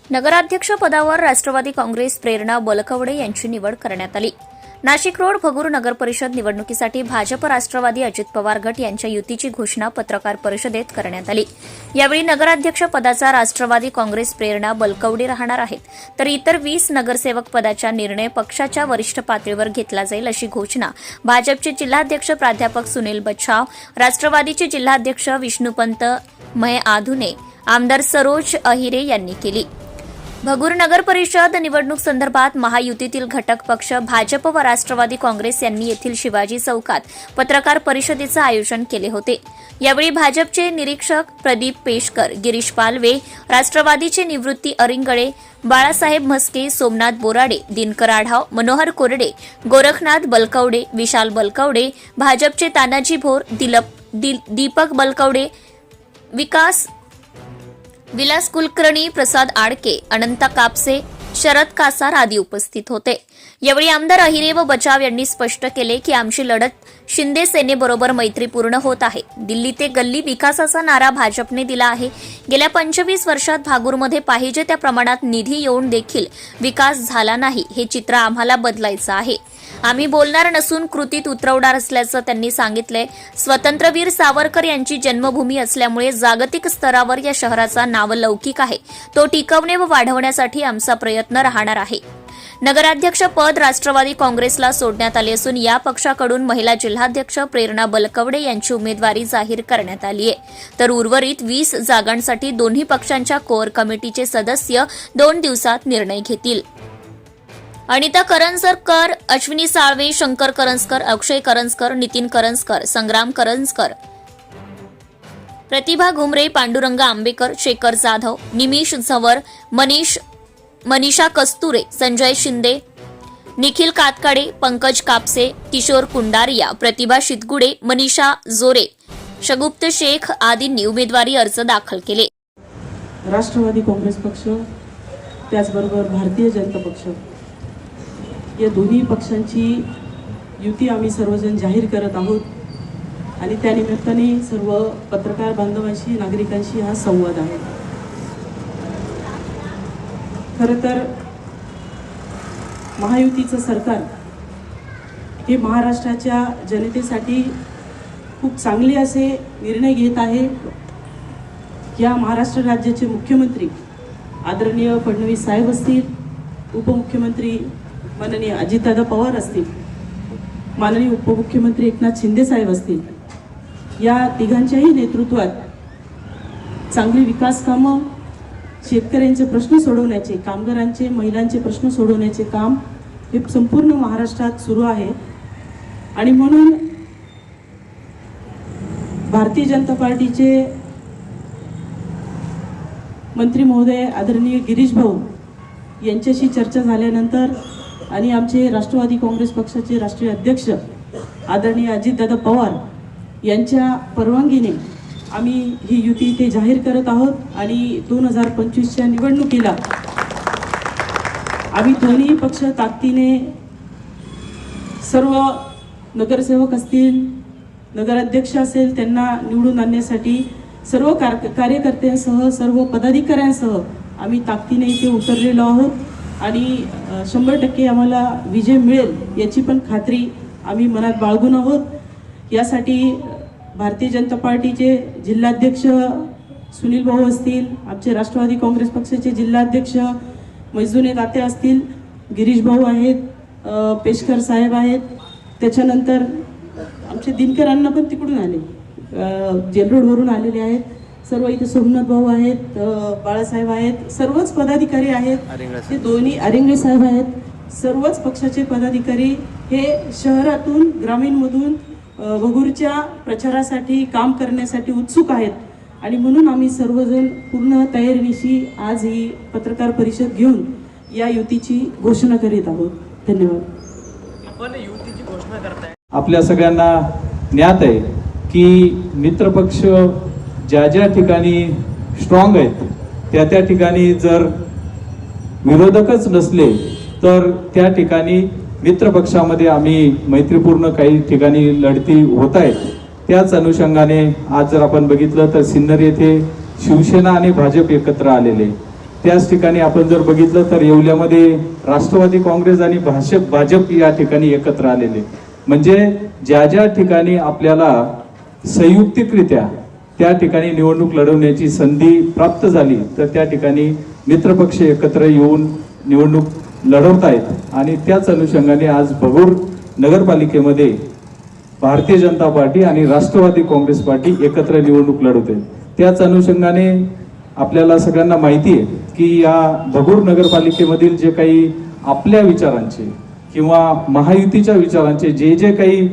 नगराध्यक्ष पदावर राष्ट्रवादी काँग्रेस प्रेरणा बलकवडे यांची निवड करण्यात आली। नाशिक रोड भगूर नगर परिषद निवडणुकीसाठी भाजप राष्ट्रवादी अजित पवार गट यांच्या युतीची घोषणा पत्रकार परिषदेत करण्यात आली। यावेळी नगराध्यक्ष पदाचा राष्ट्रवादी काँग्रेस प्रेरणा बलकवडे राहणार आहेत, तर इतर 20 नगरसेवक पदाचा निर्णय पक्षाच्या वरिष्ठ पातळीवर घेतला जाईल अशी घोषणा भाजपचे जिल्हाध्यक्ष प्राध्यापक सुनील बच्छाव, राष्ट्रवादीचे जिल्हाध्यक्ष विष्णुपंत मय आधुने, आमदार सरोज अहिरे यांनी केली। भगूर नगर परिषद निवडणूक संदर्भात महायुतीतील घटक पक्ष भाजप व राष्ट्रवादी काँग्रेस यांनी येथील शिवाजी चौकात पत्रकार परिषदेचे आयोजन केले होते। यावेळी भाजपचे निरीक्षक प्रदीप पेशकर, गिरीश पालवे, राष्ट्रवादीचे निवृत्ती अरिंगळे, बाळासाहेब म्हस्के, सोमनाथ बोराडे, दिनकर आढाव, मनोहर कोरडे, गोरखनाथ बलकवडे, विशाल बलकवडे, भाजपचे तानाजी भोर, दीपक बलकवडे, विलास कुलकर्णी, प्रसाद आडके, अनंत कापसे, शरद कासार आदी उपस्थित होते। यावेळी आमदार अहिरे व बचाव यांनी स्पष्ट केले की आमची लढत शिंदे सेनेबरोबर मैत्रीपूर्ण होत आहे। दिल्ली ते गल्ली विकासाचा नारा भाजपने दिला आहे। गेल्या 25 वर्षात भागूरमध्ये पाहिजे त्या प्रमाणात निधी येऊन देखील विकास झाला नाही, हे चित्र आम्हाला बदलायचं आहे। आम्ही बोलणार नसून कृतीत उतरवणार असल्याचं त्यांनी सांगितले। स्वतंत्रवीर सावरकर यांची जन्मभूमी असल्यामुळे जागतिक स्तरावर या शहराचा नावलौकिक आहे, तो टिकवणे व वाढवण्यासाठी आमचा प्रयत्न राहणार आहे। नगराध्यक्ष पद राष्ट्रवादी काँग्रेसला सोडण्यात आले असून या पक्षाकडून महिला जिल्हाध्यक्ष प्रेरणा बलकवडे यांची उमेदवारी जाहीर करण्यात आली आहे, तर उर्वरित 20 जागांसाठी दोन्ही पक्षांच्या कोअर कमिटीचे सदस्य 2 दिवसात निर्णय घेतील। अनिता करंजकर, अश्विनी साळवे, शंकर करंजकर, अक्षय करंजकर, नितीन करंजकर, संग्राम करंजकर, प्रतिभा घुमरे, पांडुरंग आंबेकर, शेखर जाधव, निमिष झवर, मनीषा कस्तुरे, संजय शिंदे, निखिल कातकाडे, पंकज कापसे, किशोर कुंडारिया, प्रतिभा शितगुडे, मनीषा जोरे, शगुप्त शेख आदींनी उमेदवारी अर्ज दाखल केले। राष्ट्रवादी काँग्रेस पक्ष त्याचबरोबर भारतीय जनता पक्ष या दोन्ही पक्षांची युती आम्ही सर्वजण जाहीर करत आहोत आणि त्या निमित्ताने सर्व पत्रकार बांधवांशी, नागरिकांशी हा संवाद आहे। खरं तर महायुतीचं सरकार हे महाराष्ट्राच्या जनतेसाठी खूप चांगले असे निर्णय घेत आहे। या महाराष्ट्र राज्याचे मुख्यमंत्री आदरणीय फडणवीस साहेब असतील, उपमुख्यमंत्री माननीय अजितदादा पवार असतील, माननीय उपमुख्यमंत्री एकनाथ शिंदे साहेब असतील, या तिघांच्याही नेतृत्वात चांगली विकास कामं, शेतकऱ्यांचे प्रश्न सोडवण्याचे, कामगारांचे, महिलांचे प्रश्न सोडवण्याचे काम हे संपूर्ण महाराष्ट्रात सुरू आहे। आणि म्हणून भारतीय जनता पार्टीचे मंत्री महोदय आदरणीय गिरीश भाऊ यांच्याशी चर्चा झाल्यानंतर आणि आमचे राष्ट्रवादी काँग्रेस पक्षाचे राष्ट्रीय अध्यक्ष आदरणीय अजितदादा पवार यांच्या परवानगीने आम्ही ही युती इथे जाहीर करत आहोत आणि 2025च्या निवडणुकीला आम्ही दोन्ही पक्ष ताकदीने सर्व नगरसेवक असतील, नगराध्यक्ष असेल, त्यांना निवडून आणण्यासाठी सर्व कार्यकर्त्यांसह, सर्व पदाधिकाऱ्यांसह आम्ही ताकदीने इथे उतरलेलो आहोत आणि 100% आम्हाला विजय मिळेल याची पण खात्री आम्ही मनात बाळगून आहोत। यासाठी भारतीय जनता पार्टीचे जिल्हाध्यक्ष सुनील भाऊ असतील, आमचे राष्ट्रवादी काँग्रेस पक्षाचे जिल्हाध्यक्ष मैजुने तात्या असतील, गिरीश भाऊ आहेत, पेशकर साहेब आहेत, त्याच्यानंतर आमचे दिनकरांना पण तिकडून आले, जेल रोडवरून आलेले आहेत, सर्व इथे सोमनाथ भाऊ आहेत, बाळासाहेब आहेत, सर्वच पदाधिकारी आहेत, ते दोन्ही अरिंगळे साहेब आहेत, सर्वच पक्षाचे पदाधिकारी हे शहरातून, ग्रामीणमधून भगूरच्या प्रचारासाठी काम करण्यासाठी उत्सुक आहेत आणि म्हणून आम्ही सर्वजण पूर्ण तयारीनिशी आज ही पत्रकार परिषद घेऊन या युतीची घोषणा करीत आहोत। धन्यवाद। आपण युतीची घोषणा करताय, आपल्या सगळ्यांना ज्ञात आहे की मित्रपक्ष ज्या ज्या ठिकाणी स्ट्रॉंग आहेत त्या ठिकाणी जर विरोधकच नसले तर त्या ठिकाणी मित्रपक्षामध्ये आम्ही मैत्रीपूर्ण काही ठिकाणी लढती होत आहेत। त्याच अनुषंगाने आज जर आपण बघितलं तर सिन्नर येथे शिवसेना आणि भाजप एकत्र आलेले, त्याच ठिकाणी आपण जर बघितलं तर येवल्यामध्ये राष्ट्रवादी काँग्रेस आणि भाजप या ठिकाणी एकत्र आलेले, म्हणजे ज्या ज्या ठिकाणी आपल्याला संयुक्तिकरित्या त्या ठिकाणी निवडणूक लढवण्याची संधी प्राप्त झाली तर त्या ठिकाणी मित्रपक्ष एकत्र येऊन निवडणूक लढवतायत. आणि त्याच अनुषंगाने आज भगूर नगरपालिकेमध्ये भारतीय जनता पार्टी आणि राष्ट्रवादी काँग्रेस पार्टी एकत्र निवडणूक लढवते. त्याच अनुषंगाने आपल्याला सगळ्यांना माहिती आहे की या भगूर नगरपालिकेमधील जे काही आपल्या विचारांचे किंवा महायुतीच्या विचारांचे जे जे काही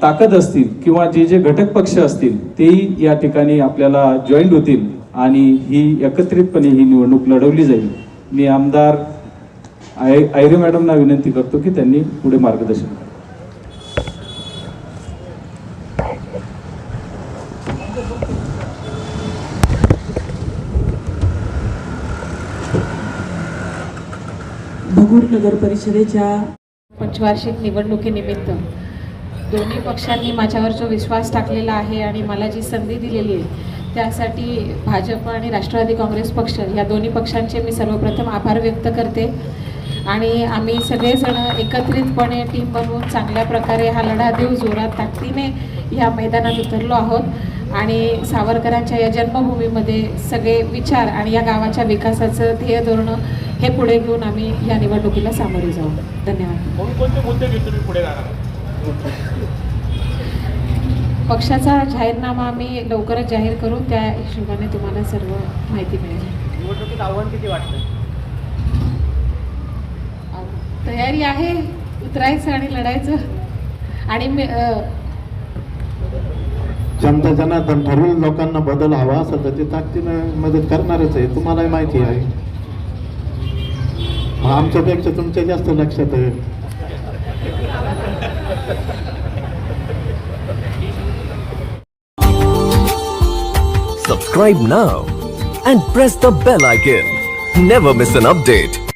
ताकद असतील किंवा जे जे घटक पक्ष असतील तेही या ठिकाणी आपल्याला जॉईंट होतील आणि ही एकत्रितपणे ही निवडणूक लढवली जाईल. मी आमदार आयरे मॅडमना विनंती करतो की त्यांनी पुढे मार्गदर्शन करावे. भगूर नगर परिषदेच्या पंचवार्षिक निवडणुकीनिमित्त दोन्ही पक्षांनी माझ्यावर जो विश्वास टाकलेला आहे आणि मला जी संधी दिलेली आहे त्यासाठी भाजप आणि राष्ट्रवादी काँग्रेस पक्ष या दोन्ही पक्षांचे मी सर्वप्रथम आभार व्यक्त करते. आणि आम्ही सगळेजण एकत्रितपणे टीम बनवून चांगल्या प्रकारे हा लढा देऊ, जोरात ताकदीने ह्या मैदानात उतरलो आहोत आणि सावरकरांच्या या जन्मभूमीमध्ये सगळे विचार आणि या गावाच्या विकासाचं ध्येय धोरणं हे पुढे घेऊन आम्ही या निवडणुकीला सामोरे जाऊ. धन्यवाद. कोणकोणते मुद्दे घेऊन तुम्ही पुढे जाणार? पक्षाचा जाहीरनामा आम्ही लवकरच जाहीर करू, त्या हिशोबाने तुम्हाला सर्व माहिती मिळेल. निवडणुकीत आव्हान किती वाटतं? तयारी आहे, उतरायचं आणि लढायचं. आणि जनता जनार्दन ठरवून लोकांना बदल हवा असेल तर ते ताकदीनं मदत करणारच आहे, तुम्हालाही माहिती आहे. आमच्यापेक्षा तुमच्या जास्त लक्षात आहे. Subscribe now and press the bell icon. Never miss an update.